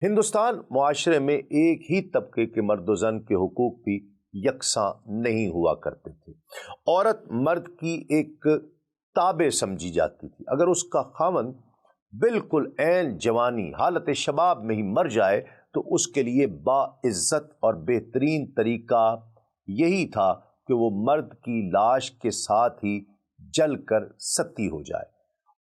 ہندوستان معاشرے میں ایک ہی طبقے کے مرد و زن کے حقوق بھی یکساں نہیں ہوا کرتے تھے۔ عورت مرد کی ایک تابع سمجھی جاتی تھی۔ اگر اس کا خاوند بالکل عین جوانی حالت شباب میں ہی مر جائے تو اس کے لیے باعزت اور بہترین طریقہ یہی تھا کہ وہ مرد کی لاش کے ساتھ ہی جل کر ستی ہو جائے،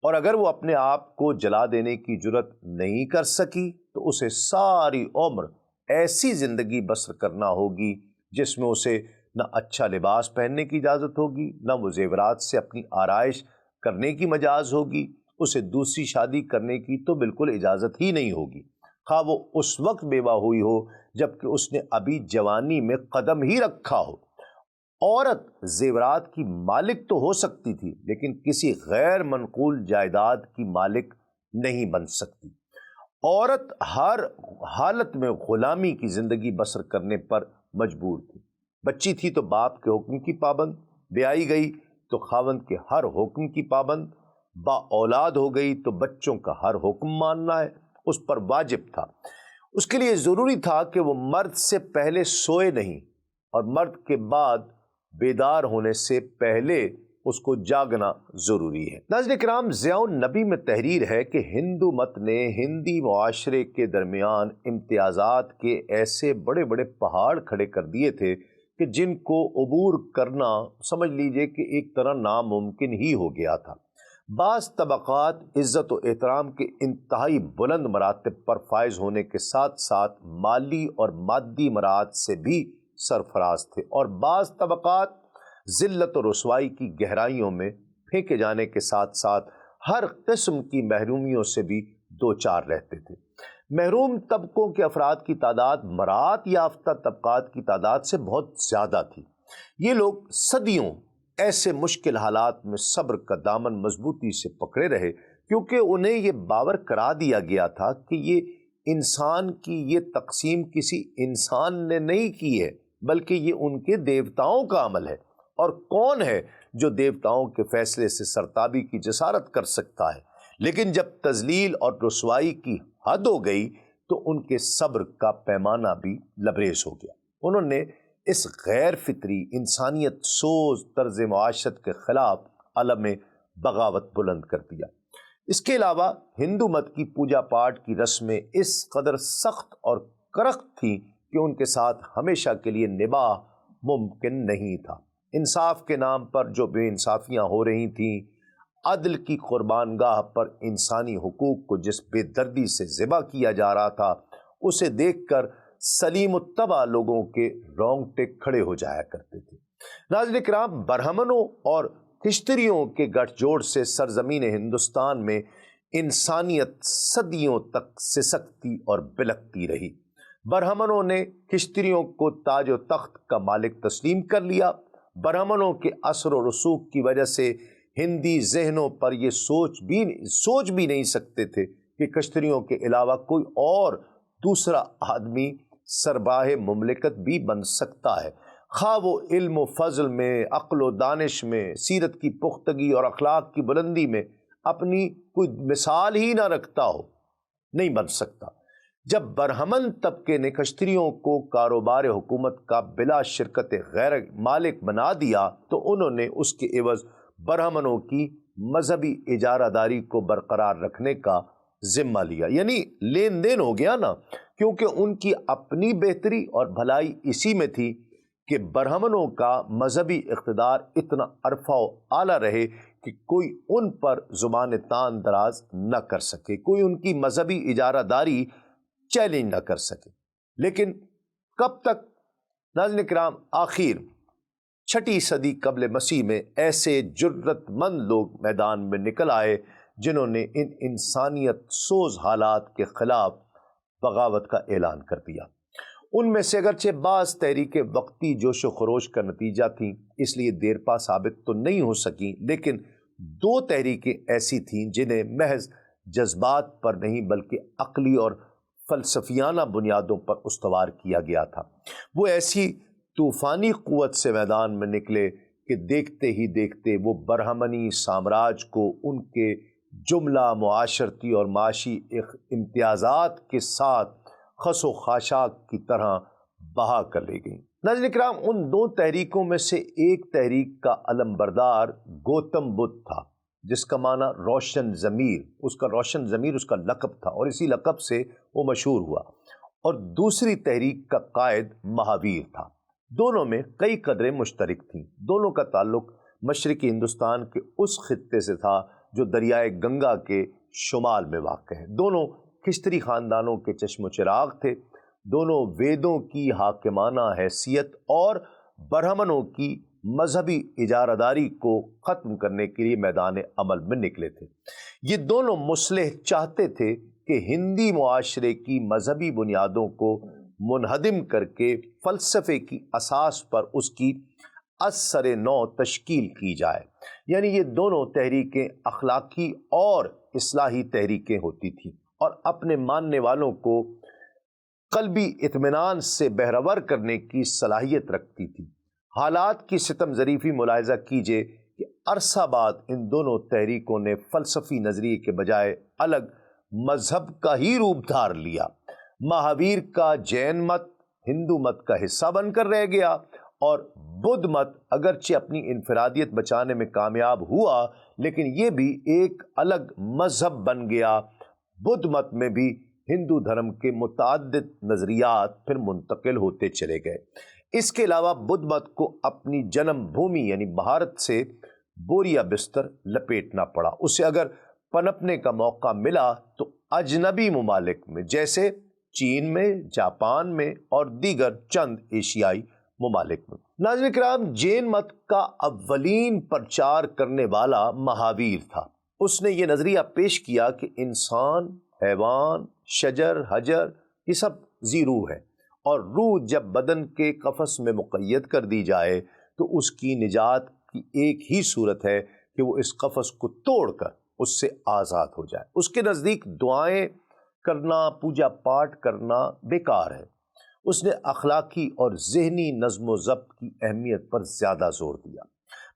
اور اگر وہ اپنے آپ کو جلا دینے کی جرت نہیں کر سکی تو اسے ساری عمر ایسی زندگی بسر کرنا ہوگی جس میں اسے نہ اچھا لباس پہننے کی اجازت ہوگی، نہ وہ زیورات سے اپنی آرائش کرنے کی مجاز ہوگی، اسے دوسری شادی کرنے کی تو بالکل اجازت ہی نہیں ہوگی، خواہ وہ اس وقت بیوہ ہوئی ہو جبکہ اس نے ابھی جوانی میں قدم ہی رکھا ہو۔ عورت زیورات کی مالک تو ہو سکتی تھی لیکن کسی غیر منقول جائیداد کی مالک نہیں بن سکتی۔ عورت ہر حالت میں غلامی کی زندگی بسر کرنے پر مجبور تھی۔ بچی تھی تو باپ کے حکم کی پابند، بیائی گئی تو خاوند کے ہر حکم کی پابند، با اولاد ہو گئی تو بچوں کا ہر حکم ماننا ہے اس پر واجب تھا۔ اس کے لیے ضروری تھا کہ وہ مرد سے پہلے سوئے نہیں اور مرد کے بعد بیدار ہونے سے پہلے اس کو جاگنا ضروری ہے۔ ناظرین کرام، ضیاء النبی میں تحریر ہے کہ ہندو مت نے ہندی معاشرے کے درمیان امتیازات کے ایسے بڑے بڑے پہاڑ کھڑے کر دیے تھے کہ جن کو عبور کرنا سمجھ لیجئے کہ ایک طرح ناممکن ہی ہو گیا تھا۔ بعض طبقات عزت و احترام کے انتہائی بلند مراتب پر فائز ہونے کے ساتھ ساتھ مالی اور مادی مراعات سے بھی سرفراز تھے، اور بعض طبقات ذلت و رسوائی کی گہرائیوں میں پھینکے جانے کے ساتھ ساتھ ہر قسم کی محرومیوں سے بھی دوچار رہتے تھے۔ محروم طبقوں کے افراد کی تعداد مراعات یافتہ طبقات کی تعداد سے بہت زیادہ تھی۔ یہ لوگ صدیوں ایسے مشکل حالات میں صبر کا دامن مضبوطی سے پکڑے رہے کیونکہ انہیں یہ باور کرا دیا گیا تھا کہ یہ انسان کی یہ تقسیم کسی انسان نے نہیں کی ہے بلکہ یہ ان کے دیوتاؤں کا عمل ہے، اور کون ہے جو دیوتاؤں کے فیصلے سے سرتابی کی جسارت کر سکتا ہے۔ لیکن جب تذلیل اور رسوائی کی حد ہو گئی تو ان کے صبر کا پیمانہ بھی لبریز ہو گیا۔ انہوں نے اس غیر فطری انسانیت سوز طرز معاشرت کے خلاف علم بغاوت بلند کر دیا۔ اس کے علاوہ ہندو مت کی پوجا پاٹ کی رسمیں اس قدر سخت اور کرخت تھیں کہ ان کے ساتھ ہمیشہ کے لیے نباہ ممکن نہیں تھا۔ انصاف کے نام پر جو بے انصافیاں ہو رہی تھیں، عدل کی قربان گاہ پر انسانی حقوق کو جس بے دردی سے ذبح کیا جا رہا تھا، اسے دیکھ کر سلیم الطبع لوگوں کے رونگٹے کھڑے ہو جایا کرتے تھے۔ ناظرین کرام، برہمنوں اور کشتریوں کے گٹھ جوڑ سے سرزمین ہندوستان میں انسانیت صدیوں تک سسکتی اور بلکتی رہی۔ برہمنوں نے کشتریوں کو تاج و تخت کا مالک تسلیم کر لیا۔ برہمنوں کے اثر و رسوخ کی وجہ سے ہندی ذہنوں پر یہ سوچ بھی نہیں سکتے تھے کہ کشتریوں کے علاوہ کوئی اور دوسرا آدمی سربراہ مملکت بھی بن سکتا ہے، خواہ وہ علم و فضل میں، عقل و دانش میں، سیرت کی پختگی اور اخلاق کی بلندی میں اپنی کوئی مثال ہی نہ رکھتا ہو، نہیں بن سکتا۔ جب برہمن طبقے نے کشتریوں کو کاروبار حکومت کا بلا شرکت غیر مالک بنا دیا تو انہوں نے اس کے عوض برہمنوں کی مذہبی اجارہ داری کو برقرار رکھنے کا ذمہ لیا۔ یعنی لین دین ہو گیا نا، کیونکہ ان کی اپنی بہتری اور بھلائی اسی میں تھی کہ برہمنوں کا مذہبی اقتدار اتنا عرفہ و اعلیٰ رہے کہ کوئی ان پر زبان تان دراز نہ کر سکے، کوئی ان کی مذہبی اجارہ داری چیلنج نہ کر سکے۔ لیکن کب تک؟ ناظرین کرام، آخر 6 صدی قبل مسیح میں ایسے جرت مند لوگ میدان میں نکل آئے جنہوں نے ان انسانیت سوز حالات کے خلاف بغاوت کا اعلان کر دیا۔ ان میں سے اگرچہ بعض تحریکیں وقتی جوش و خروش کا نتیجہ تھیں، اس لیے دیر پا ثابت تو نہیں ہو سکیں، لیکن 2 تحریکیں ایسی تھیں جنہیں محض جذبات پر نہیں بلکہ عقلی اور فلسفیانہ بنیادوں پر استوار کیا گیا تھا۔ وہ ایسی طوفانی قوت سے میدان میں نکلے کہ دیکھتے ہی دیکھتے وہ برہمنی سامراج کو ان کے جملہ معاشرتی اور معاشی امتیازات کے ساتھ خس و خاشاک کی طرح بہا کر لے گئیں۔ ناظرین کرام، ان دو تحریکوں میں سے ایک تحریک کا علم بردار گوتم بدھ تھا، جس کا معنی روشن ضمیر، روشن ضمیر اس کا لقب تھا اور اسی لقب سے وہ مشہور ہوا، اور دوسری تحریک کا قائد مہاویر تھا۔ دونوں میں کئی قدریں مشترک تھیں۔ دونوں کا تعلق مشرقی ہندوستان کے اس خطے سے تھا جو دریائے گنگا کے شمال میں واقع ہے۔ دونوں کشتری خاندانوں کے چشم و چراغ تھے۔ دونوں ویدوں کی حاکمانہ حیثیت اور برہمنوں کی مذہبی اجارہ کو ختم کرنے کے لیے میدان عمل میں نکلے تھے۔ یہ دونوں مصلح چاہتے تھے کہ ہندی معاشرے کی مذہبی بنیادوں کو منہدم کر کے فلسفے کی اساس پر اس کی از سر نو تشکیل کی جائے۔ یعنی یہ دونوں تحریکیں اخلاقی اور اصلاحی تحریکیں ہوتی تھیں اور اپنے ماننے والوں کو قلبی اطمینان سے بہرور کرنے کی صلاحیت رکھتی تھی۔ حالات کی ستم ظریفی ملاحظہ کیجیے کہ عرصہ بعد ان دونوں تحریکوں نے فلسفی نظریے کے بجائے الگ مذہب کا ہی روپ دھار لیا۔ مہاویر کا جین مت ہندو مت کا حصہ بن کر رہ گیا اور بدھ مت اگرچہ اپنی انفرادیت بچانے میں کامیاب ہوا، لیکن یہ بھی ایک الگ مذہب بن گیا۔ بدھ مت میں بھی ہندو دھرم کے متعدد نظریات پھر منتقل ہوتے چلے گئے۔ اس کے علاوہ بدھ مت کو اپنی جنم بھومی یعنی بھارت سے بوریا بستر لپیٹنا پڑا۔ اسے اگر پنپنے کا موقع ملا تو اجنبی ممالک میں جیسے چین میں، جاپان میں اور دیگر چند ایشیائی ممالک میں۔ ناظرین کرام، جین مت کا اولین پرچار کرنے والا مہاویر تھا۔ اس نے یہ نظریہ پیش کیا کہ انسان، حیوان، شجر، حجر یہ سب ذی روح ہے، اور روح جب بدن کے قفس میں مقید کر دی جائے تو اس کی نجات کی ایک ہی صورت ہے کہ وہ اس قفس کو توڑ کر اس سے آزاد ہو جائے۔ اس کے نزدیک دعائیں کرنا، پوجا پاٹ کرنا بیکار ہے۔ اس نے اخلاقی اور ذہنی نظم و ضبط کی اہمیت پر زیادہ زور دیا۔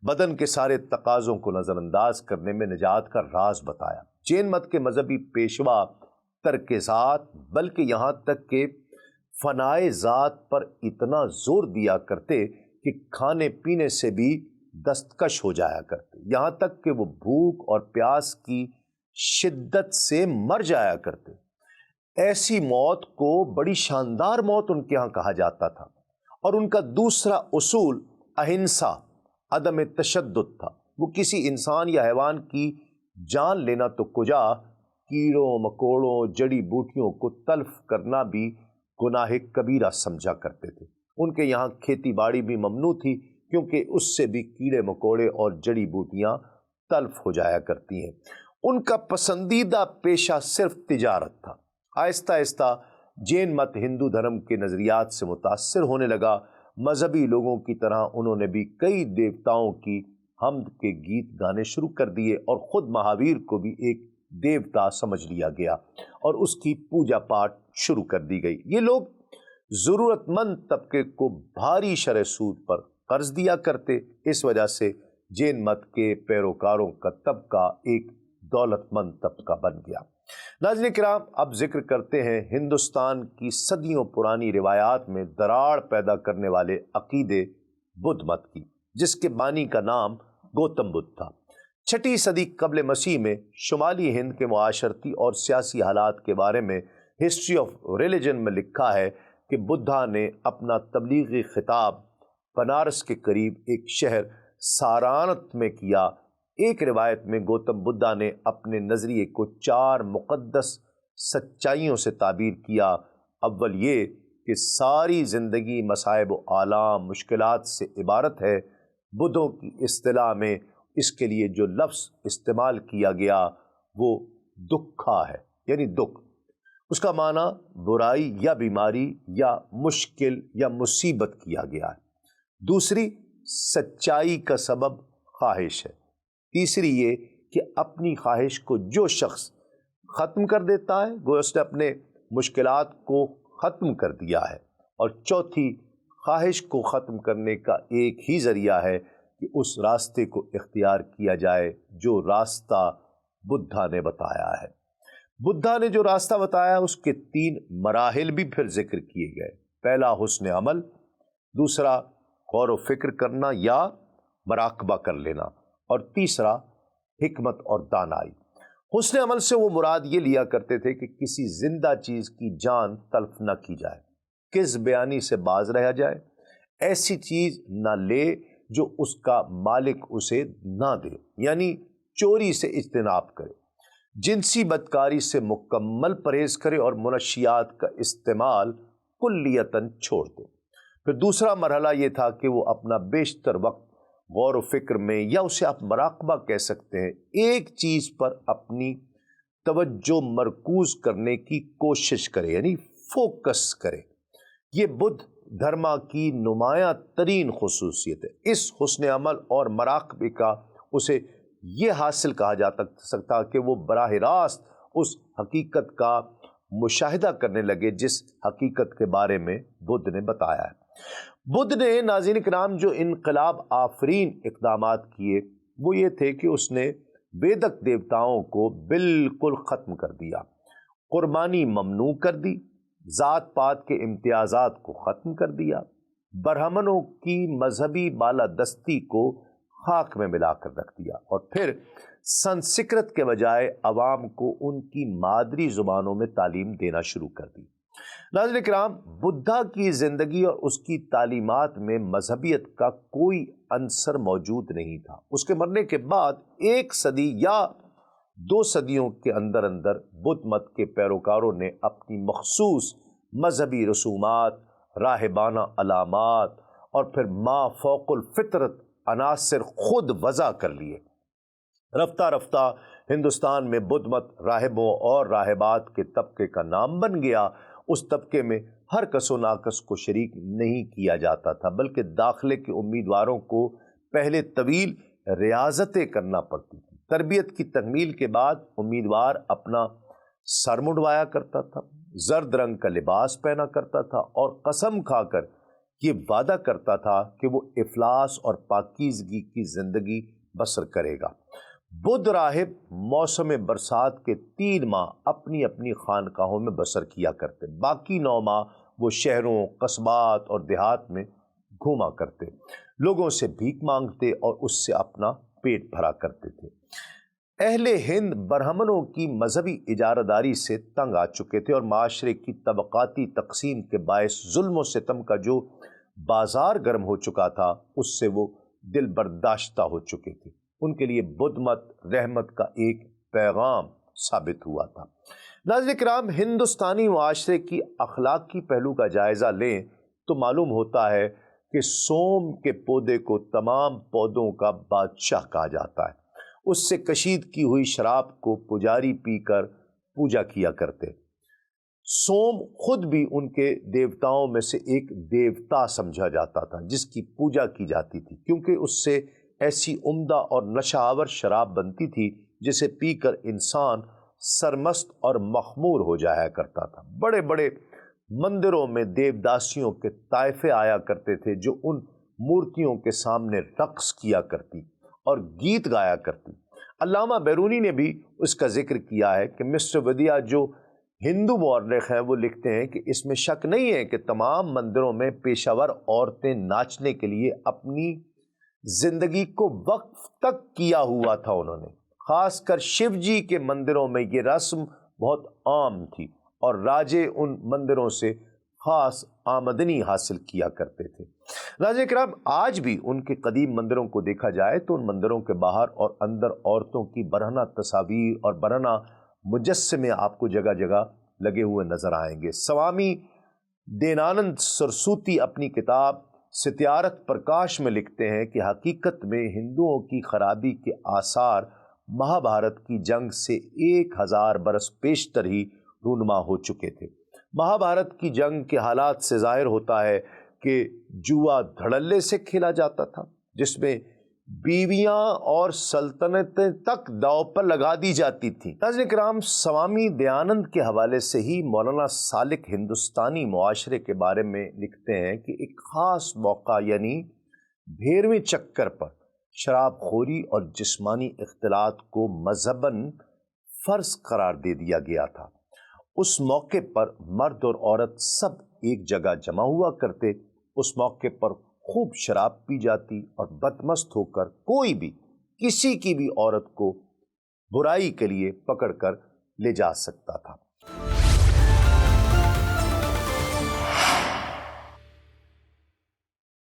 بدن کے سارے تقاضوں کو نظر انداز کرنے میں نجات کا راز بتایا۔ جین مت کے مذہبی پیشوا ترک ذات بلکہ یہاں تک کہ فنائے ذات پر اتنا زور دیا کرتے کہ کھانے پینے سے بھی دستکش ہو جایا کرتے، یہاں تک کہ وہ بھوک اور پیاس کی شدت سے مر جایا کرتے۔ ایسی موت کو بڑی شاندار موت ان کے ہاں کہا جاتا تھا، اور ان کا دوسرا اصول اہنسا، عدم تشدد تھا۔ وہ کسی انسان یا حیوان کی جان لینا تو کجا، کیڑوں مکوڑوں جڑی بوٹیوں کو تلف کرنا بھی گناہ کبیرہ سمجھا کرتے تھے۔ ان کے یہاں کھیتی باڑی بھی ممنوع تھی کیونکہ اس سے بھی کیڑے مکوڑے اور جڑی بوٹیاں تلف ہو جایا کرتی ہیں۔ ان کا پسندیدہ پیشہ صرف تجارت تھا۔ آہستہ آہستہ جین مت ہندو دھرم کے نظریات سے متاثر ہونے لگا۔ مذہبی لوگوں کی طرح انہوں نے بھی کئی دیوتاؤں کی حمد کے گیت گانے شروع کر دیے، اور خود مہاویر کو بھی ایک دیوتا سمجھ لیا گیا اور اس کی پوجا پاٹ شروع کر دی گئی۔ یہ لوگ ضرورت مند طبقے کو بھاری شرح سود پر قرض دیا کرتے۔ اس وجہ سے جین مت کے پیروکاروں کا طبقہ ایک دولت مند طبقہ بن گیا۔ ناظرین کرام، اب ذکر کرتے ہیں ہندوستان کی صدیوں پرانی روایات میں دراڑ پیدا کرنے والے عقیدے بدھ مت کی، جس کے بانی کا نام گوتم بدھ تھا۔ 6 صدی قبل مسیح میں شمالی ہند کے معاشرتی اور سیاسی حالات کے بارے میں ہسٹری آف ریلیجن میں لکھا ہے کہ بدھا نے اپنا تبلیغی خطاب بنارس کے قریب ایک شہر سارانت میں کیا۔ ایک روایت میں گوتم بدھا نے اپنے نظریے کو 4 مقدس سچائیوں سے تعبیر کیا۔ اول یہ کہ ساری زندگی مصائب و آلام مشکلات سے عبارت ہے۔ بدھوں کی اصطلاح میں اس کے لیے جو لفظ استعمال کیا گیا وہ دکھا ہے، یعنی دکھ۔ اس کا معنی برائی یا بیماری یا مشکل یا مصیبت کیا گیا ہے۔ دوسری، سچائی کا سبب خواہش ہے۔ تیسری یہ کہ اپنی خواہش کو جو شخص ختم کر دیتا ہے گویا اس نے اپنے مشکلات کو ختم کر دیا ہے۔ اور چوتھی، خواہش کو ختم کرنے کا ایک ہی ذریعہ ہے کہ اس راستے کو اختیار کیا جائے جو راستہ بدھا نے بتایا ہے۔ بدھا نے جو راستہ بتایا اس کے 3 مراحل بھی پھر ذکر کیے گئے۔ پہلا حسن عمل، دوسرا غور و فکر کرنا یا مراقبہ کر لینا، اور تیسرا حکمت اور دانائی۔ حسن عمل سے وہ مراد یہ لیا کرتے تھے کہ کسی زندہ چیز کی جان تلف نہ کی جائے، کذب بیانی سے باز رہا جائے، ایسی چیز نہ لے جو اس کا مالک اسے نہ دے، یعنی چوری سے اجتناب کرے، جنسی بدکاری سے مکمل پرہیز کرے اور منشیات کا استعمال کلیتاً چھوڑ دے۔ پھر دوسرا مرحلہ یہ تھا کہ وہ اپنا بیشتر وقت غور و فکر میں، یا اسے آپ مراقبہ کہہ سکتے ہیں، ایک چیز پر اپنی توجہ مرکوز کرنے کی کوشش کرے، یعنی فوکس کرے۔ یہ بدھ دھرما کی نمایاں ترین خصوصیت ہے۔ اس حسن عمل اور مراقبے کا اسے یہ حاصل کہا جا سکتا کہ وہ براہ راست اس حقیقت کا مشاہدہ کرنے لگے جس حقیقت کے بارے میں بدھ نے بتایا ہے۔ بدھ نے، ناظرین کرام، جو انقلاب آفرین اقدامات کیے وہ یہ تھے کہ اس نے ویدک دیوتاؤں کو بالکل ختم کر دیا، قربانی ممنوع کر دی، ذات پات کے امتیازات کو ختم کر دیا، برہمنوں کی مذہبی بالادستی کو خاک میں ملا کر رکھ دیا، اور پھر سنسکرت کے بجائے عوام کو ان کی مادری زبانوں میں تعلیم دینا شروع کر دی۔ ناظرین کرام، بدھا کی زندگی اور اس کی تعلیمات میں مذہبیت کا کوئی عنصر موجود نہیں تھا۔ اس کے مرنے کے بعد 1 صدی یا 2 صدیوں کے اندر بدھ مت کے پیروکاروں نے اپنی مخصوص مذہبی رسومات، راہبانہ علامات اور پھر ما فوق الفطرت عناصر خود وضع کر لیے۔ رفتہ رفتہ ہندوستان میں بدھ مت راہبوں اور راہبات کے طبقے کا نام بن گیا۔ اس طبقے میں ہر کس و ناکس کو شریک نہیں کیا جاتا تھا، بلکہ داخلے کے امیدواروں کو پہلے طویل ریاضتیں کرنا پڑتی تھی۔ تربیت کی تکمیل کے بعد امیدوار اپنا سر منڈوایا کرتا تھا، زرد رنگ کا لباس پہنا کرتا تھا اور قسم کھا کر یہ وعدہ کرتا تھا کہ وہ افلاس اور پاکیزگی کی زندگی بسر کرے گا۔ بدھ راہب موسم برسات کے 3 ماہ اپنی اپنی خانقاہوں میں بسر کیا کرتے، باقی 9 ماہ وہ شہروں، قصبات اور دیہات میں گھوما کرتے، لوگوں سے بھیک مانگتے اور اس سے اپنا پیٹ بھرا کرتے تھے۔ اہل ہند برہمنوں کی مذہبی اجارہ داری سے تنگ آ چکے تھے اور معاشرے کی طبقاتی تقسیم کے باعث ظلم و ستم کا جو بازار گرم ہو چکا تھا اس سے وہ دل برداشتہ ہو چکے تھے۔ ان کے لیے بدھ مت رحمت کا ایک پیغام ثابت ہوا تھا۔ ناظرین کرام، ہندوستانی معاشرے کی اخلاقی پہلو کا جائزہ لیں تو معلوم ہوتا ہے کہ سوم کے پودے کو تمام پودوں کا بادشاہ کہا جاتا ہے۔ اس سے کشید کی ہوئی شراب کو پجاری پی کر پوجا کیا کرتے۔ سوم خود بھی ان کے دیوتاؤں میں سے ایک دیوتا سمجھا جاتا تھا جس کی پوجا کی جاتی تھی، کیونکہ اس سے ایسی عمدہ اور نشہ آور شراب بنتی تھی جسے پی کر انسان سرمست اور مخمور ہو جایا کرتا تھا۔ بڑے بڑے مندروں میں دیوداسیوں کے طائفے آیا کرتے تھے جو ان مورتیوں کے سامنے رقص کیا کرتی اور گیت گایا کرتی۔ علامہ بیرونی نے بھی اس کا ذکر کیا ہے کہ مسٹر ودیا جو ہندو مورخ ہیں وہ لکھتے ہیں کہ اس میں شک نہیں ہے کہ تمام مندروں میں پیشہ ور عورتیں ناچنے کے لیے اپنی زندگی کو وقف تک کیا ہوا تھا انہوں نے۔ خاص کر شیو جی کے مندروں میں یہ رسم بہت عام تھی اور راجے ان مندروں سے خاص آمدنی حاصل کیا کرتے تھے۔ ناظرین کرام، آج بھی ان کے قدیم مندروں کو دیکھا جائے تو ان مندروں کے باہر اور اندر عورتوں کی برہنہ تصاویر اور برہنہ مجسمے آپ کو جگہ جگہ لگے ہوئے نظر آئیں گے۔ سوامی دینانند سرسوتی اپنی کتاب ستیارتھ پرکاش میں لکھتے ہیں کہ حقیقت میں ہندوؤں کی خرابی کے آثار مہابھارت کی جنگ سے 1000 برس پیشتر ہی رونما ہو چکے تھے۔ مہابھارت کی جنگ کے حالات سے ظاہر ہوتا ہے کہ جوا دھڑلے سے کھیلا جاتا تھا، جس میں بیویاں اور سلطنتیں تک داؤ پر لگا دی جاتی تھیں۔ ناظرین کرام، سوامی دیانند کے حوالے سے ہی مولانا سالک ہندوستانی معاشرے کے بارے میں لکھتے ہیں کہ ایک خاص موقع یعنی 13ویں چکر پر شراب خوری اور جسمانی اختلاط کو مذہباً فرض قرار دے دیا گیا تھا۔ اس موقع پر مرد اور عورت سب ایک جگہ جمع ہوا کرتے، اس موقع پر خوب شراب پی جاتی اور بدمست ہو کر کوئی بھی کسی کی بھی عورت کو برائی کے لیے پکڑ کر لے جا سکتا تھا۔